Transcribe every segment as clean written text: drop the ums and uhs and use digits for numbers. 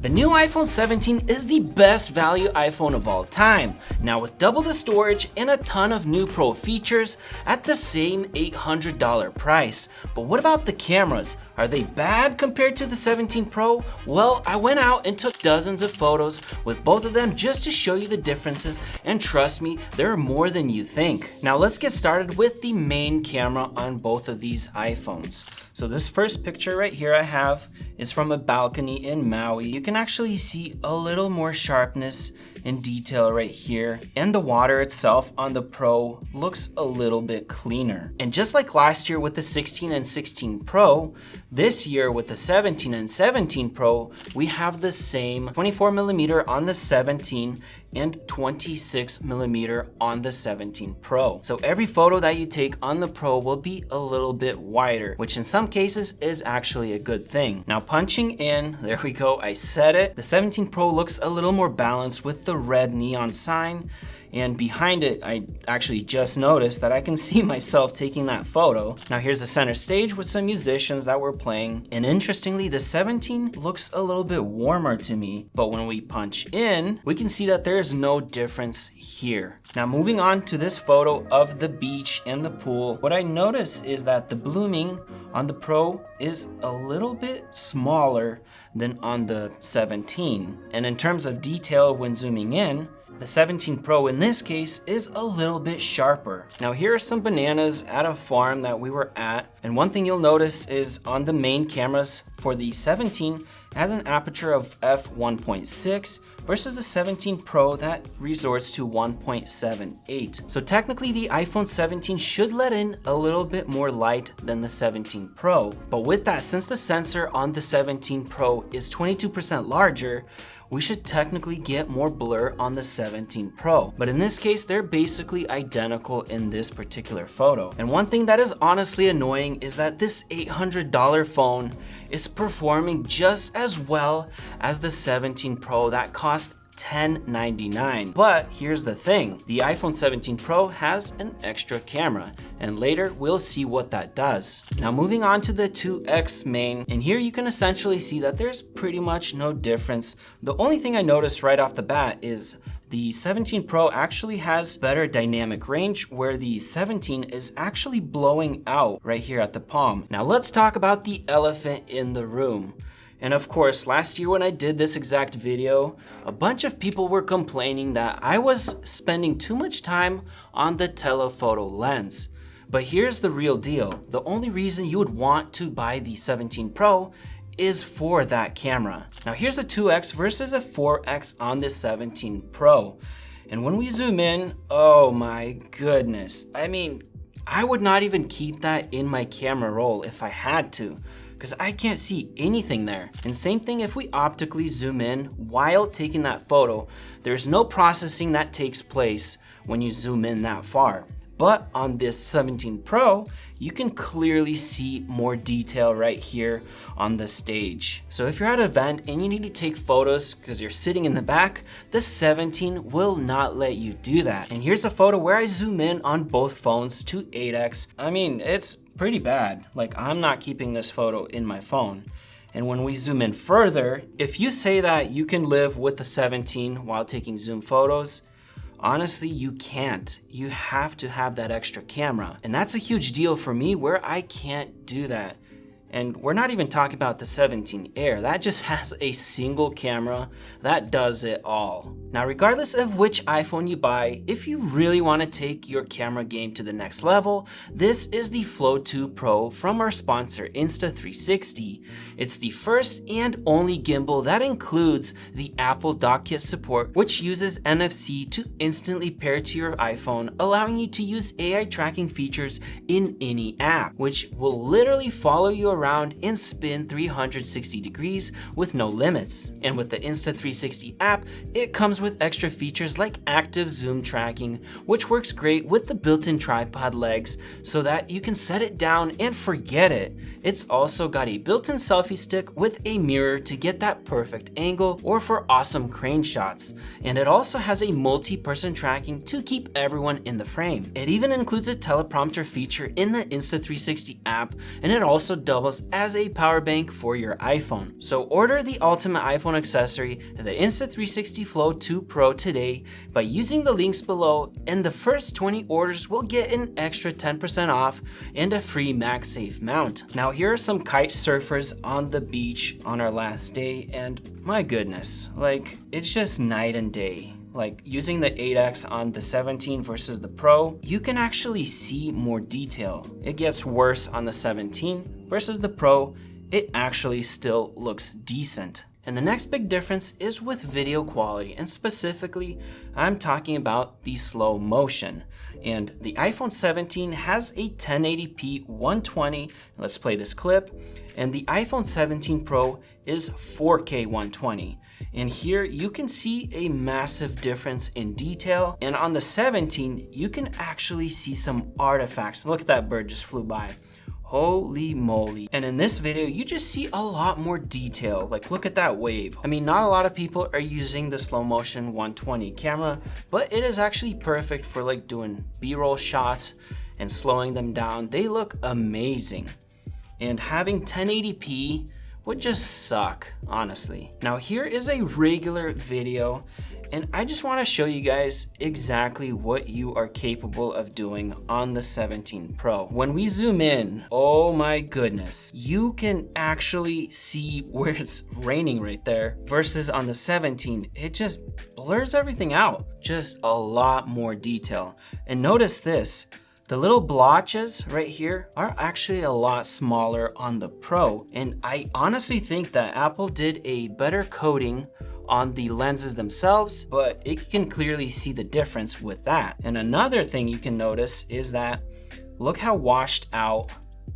The new iPhone 17 is the best value iPhone of all time, now with double the storage and a ton of new pro features at the same $800 price. But what about the cameras? Are they bad compared to the 17 Pro? Well, I went out and took dozens of photos with both of them just to show you the differences, and trust me, there are more than you think. Now let's get started with the main camera on both of these iPhones. So this first picture right here I have is from a balcony in Maui. You can actually see a little more sharpness and detail right here. And the water itself on the Pro looks a little bit cleaner. And just like last year with the 16 and 16 Pro, this year with the 17 and 17 Pro, we have the same 24mm on the 17 and 26mm on the 17 Pro. So every photo that you take on the Pro will be a little bit wider, which in some cases is actually a good thing. Now punching in, there we go, I said it. The 17 Pro looks a little more balanced with the red neon sign. And behind it, I actually just noticed that I can see myself taking that photo. Now here's the center stage with some musicians that were playing. And interestingly, the 17 looks a little bit warmer to me. But when we punch in, we can see that there is no difference here. Now moving on to this photo of the beach and the pool, what I notice is that the blooming on the Pro is a little bit smaller than on the 17. And in terms of detail when zooming in, the 17 Pro in this case is a little bit sharper. Now here are some bananas at a farm that we were at. And one thing you'll notice is on the main cameras for the 17, it has an aperture of f1.6 versus the 17 Pro that resorts to 1.78. So technically the iPhone 17 should let in a little bit more light than the 17 Pro. But with that, since the sensor on the 17 Pro is 22% larger, we should technically get more blur on the 17 Pro. But in this case, they're basically identical in this particular photo. And one thing that is honestly annoying is that this $800 phone is performing just as well as the 17 Pro that cost $1099. But here's the thing, the iPhone 17 Pro has an extra camera, and later we'll see what that does. Now moving on to the 2X main, and here you can essentially see that there's pretty much no difference. The only thing I noticed right off the bat is the 17 Pro actually has better dynamic range, where the 17 is actually blowing out right here at the palm. Now let's talk about the elephant in the room. And of course, last year when I did this exact video, a bunch of people were complaining that I was spending too much time on the telephoto lens. But here's the real deal. The only reason you would want to buy the 17 Pro is for that camera. Now here's a 2X versus a 4X on this 17 Pro. And when we zoom in, oh my goodness. I mean, I would not even keep that in my camera roll if I had to, because I can't see anything there. And same thing if we optically zoom in while taking that photo, there's no processing that takes place when you zoom in that far. But on this 17 Pro, you can clearly see more detail right here on the stage. So if you're at an event and you need to take photos because you're sitting in the back, the 17 will not let you do that. And here's a photo where I zoom in on both phones to 8x. I mean, it's pretty bad. Like, I'm not keeping this photo in my phone. And when we zoom in further, if you say that you can live with the 17 while taking zoom photos, honestly, you can't. You have to have that extra camera. And that's a huge deal for me where I can't do that. And we're not even talking about the 17 Air. That just has a single camera that does it all. Now, regardless of which iPhone you buy, if you really want to take your camera game to the next level, this is the Flow 2 Pro from our sponsor Insta360. It's the first and only gimbal that includes the Apple Dock Kit support, which uses NFC to instantly pair to your iPhone, allowing you to use AI tracking features in any app, which will literally follow you around and spin 360 degrees with no limits. And with the Insta360 app, it comes with extra features like active zoom tracking, which works great with the built-in tripod legs so that you can set it down and forget it. It's also got a built-in selfie stick with a mirror to get that perfect angle or for awesome crane shots. And it also has a multi-person tracking to keep everyone in the frame. It even includes a teleprompter feature in the Insta360 app, and it also doubles doubles as a power bank for your iPhone. So order the ultimate iPhone accessory, the Insta360 Flow 2 Pro today by using the links below, and the first 20 orders will get an extra 10% off and a free MagSafe mount. Now here are some kite surfers on the beach on our last day, and my goodness, like, it's just night and day. Like using the 8X on the 17 versus the Pro, you can actually see more detail. It gets worse on the 17 versus the Pro. It actually still looks decent. And the next big difference is with video quality, and specifically, I'm talking about the slow motion. And the iPhone 17 has a 1080p 120, let's play this clip, and the iPhone 17 Pro is 4K 120. And here you can see a massive difference in detail, and on the 17, you can actually see some artifacts. Look at that bird just flew by. Holy moly. And in this video, you just see a lot more detail. Like, look at that wave. I mean, not a lot of people are using the slow motion 120 camera, but it is actually perfect for like doing B-roll shots and slowing them down. They look amazing. And having 1080p would just suck, honestly. Now here is a regular video, and I just want to show you guys exactly what you are capable of doing on the 17 Pro. When we zoom in, oh my goodness, you can actually see where it's raining right there, versus on the 17, it just blurs everything out. Just a lot more detail. And notice this, the little blotches right here are actually a lot smaller on the Pro. And I honestly think that Apple did a better coating on the lenses themselves, but it can clearly see the difference with that. And another thing you can notice is that look how washed out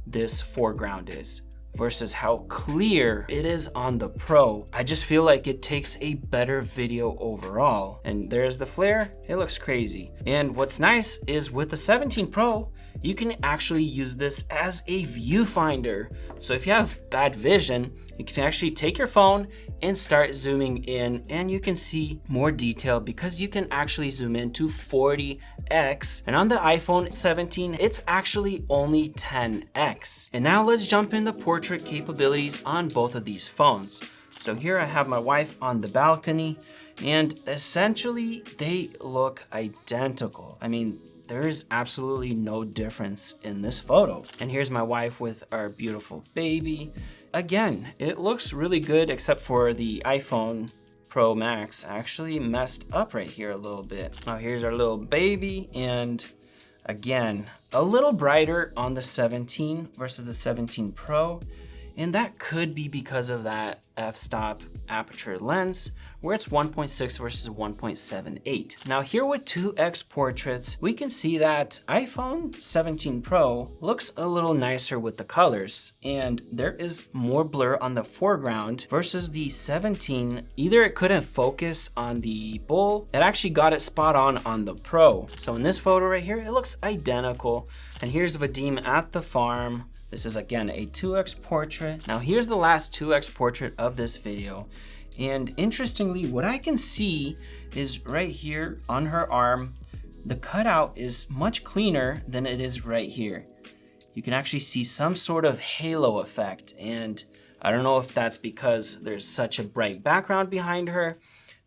this foreground is versus how clear it is on the Pro. I just feel like it takes a better video overall. And there's the flare, it looks crazy. And what's nice is with the 17 Pro, you can actually use this as a viewfinder. So if you have bad vision, you can actually take your phone and start zooming in, and you can see more detail because you can actually zoom in to 40x. And on the iPhone 17, it's actually only 10x. And now let's jump in the portrait capabilities on both of these phones. So here I have my wife on the balcony, and essentially they look identical. I mean, there's absolutely no difference in this photo. And here's my wife with our beautiful baby. Again, it looks really good, except for the iPhone Pro Max actually messed up right here a little bit. Now here's our little baby, and again, a little brighter on the 17 versus the 17 Pro. And that could be because of that f-stop aperture lens, where it's 1.6 versus 1.78. Now here with 2x portraits, we can see that iPhone 17 Pro looks a little nicer with the colors, and there is more blur on the foreground versus the 17. Either it couldn't focus on the bull, it actually got it spot on the Pro. So in this photo right here, it looks identical. And here's Vadim at the farm. This is again a 2x portrait. Now here's the last 2x portrait of this video. And interestingly, what I can see is right here on her arm, the cutout is much cleaner than it is right here. You can actually see some sort of halo effect. And I don't know if that's because there's such a bright background behind her,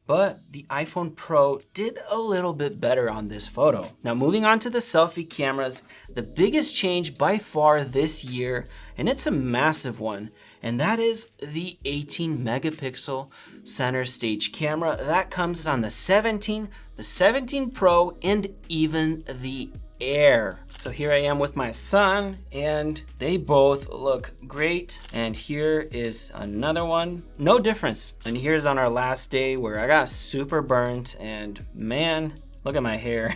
but the iPhone Pro did a little bit better on this photo. Now moving on to the selfie cameras, the biggest change by far this year, and it's a massive one, and that is the 18 megapixel center stage camera that comes on the 17, the 17 Pro, and even the Air. So here I am with my son, and they both look great. And here is another one, no difference. And here's on our last day where I got super burnt, and man, look at my hair.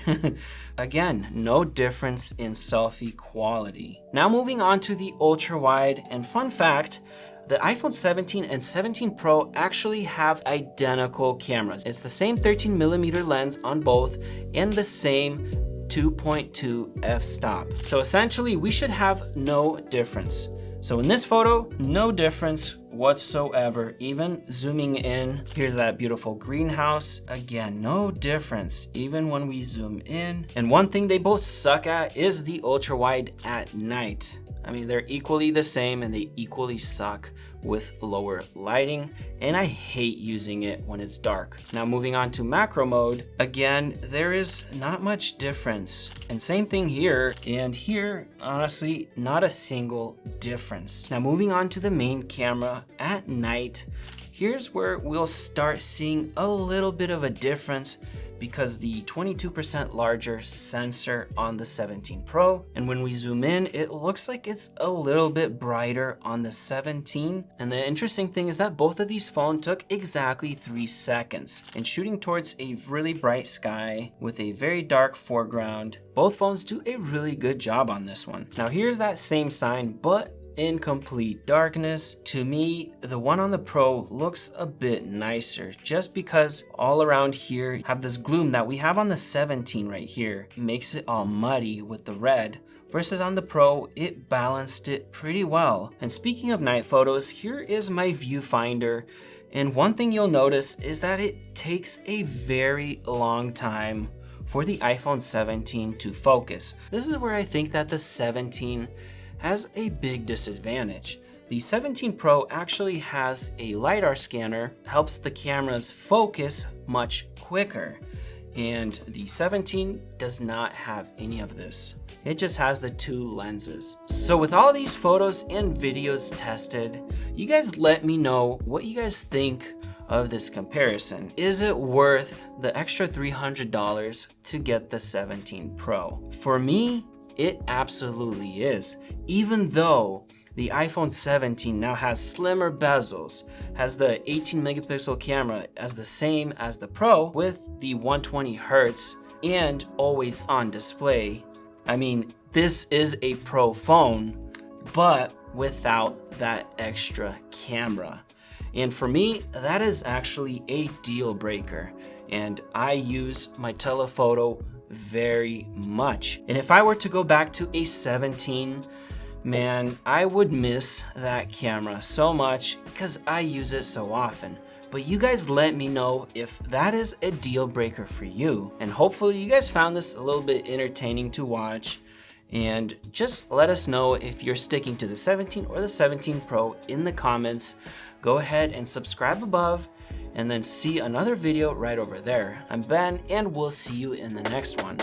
Again, no difference in selfie quality. Now moving on to the ultra wide, and fun fact, the iPhone 17 and 17 Pro actually have identical cameras. It's the same 13mm lens on both and the same 2.2 f-stop. So essentially we should have no difference. So in this photo, no difference whatsoever. Even zooming in, here's that beautiful greenhouse. Again, no difference even when we zoom in. And one thing they both suck at is the ultra wide at night. I mean, they're equally the same and they equally suck with lower lighting, and I hate using it when it's dark. Now moving on to macro mode, again, there is not much difference. And same thing here, and here, honestly, not a single difference. Now moving on to the main camera at night, here's where we'll start seeing a little bit of a difference because the 22% larger sensor on the 17 Pro. And when we zoom in, it looks like it's a little bit brighter on the 17. And the interesting thing is that both of these phones took exactly 3 seconds. And shooting towards a really bright sky with a very dark foreground, both phones do a really good job on this one. Now here's that same sign, but in complete darkness. To me, the one on the Pro looks a bit nicer just because all around here have this gloom that we have on the 17 right here. It makes it all muddy with the red. Versus on the Pro, it balanced it pretty well. And speaking of night photos, here is my viewfinder. And one thing you'll notice is that it takes a very long time for the iPhone 17 to focus. This is where I think that the 17 has a big disadvantage. The 17 Pro actually has a Lidar scanner, helps the cameras focus much quicker. And the 17 does not have any of this. It just has the 2 lenses. So with all these photos and videos tested, you guys let me know what you guys think of this comparison. Is it worth the extra $300 to get the 17 Pro? For me, it absolutely is. Even though the iPhone 17 now has slimmer bezels, has the 18 megapixel camera as the same as the Pro with the 120 Hz and always on display. I mean, this is a Pro phone, but without that extra camera. And for me, that is actually a deal breaker. And I use my telephoto very much. And if I were to go back to a 17, man, I would miss that camera so much because I use it so often. But you guys let me know if that is a deal breaker for you. And hopefully you guys found this a little bit entertaining to watch. And just let us know if you're sticking to the 17 or the 17 Pro in the comments. Go ahead and subscribe above and then see another video right over there. I'm Ben, and we'll see you in the next one.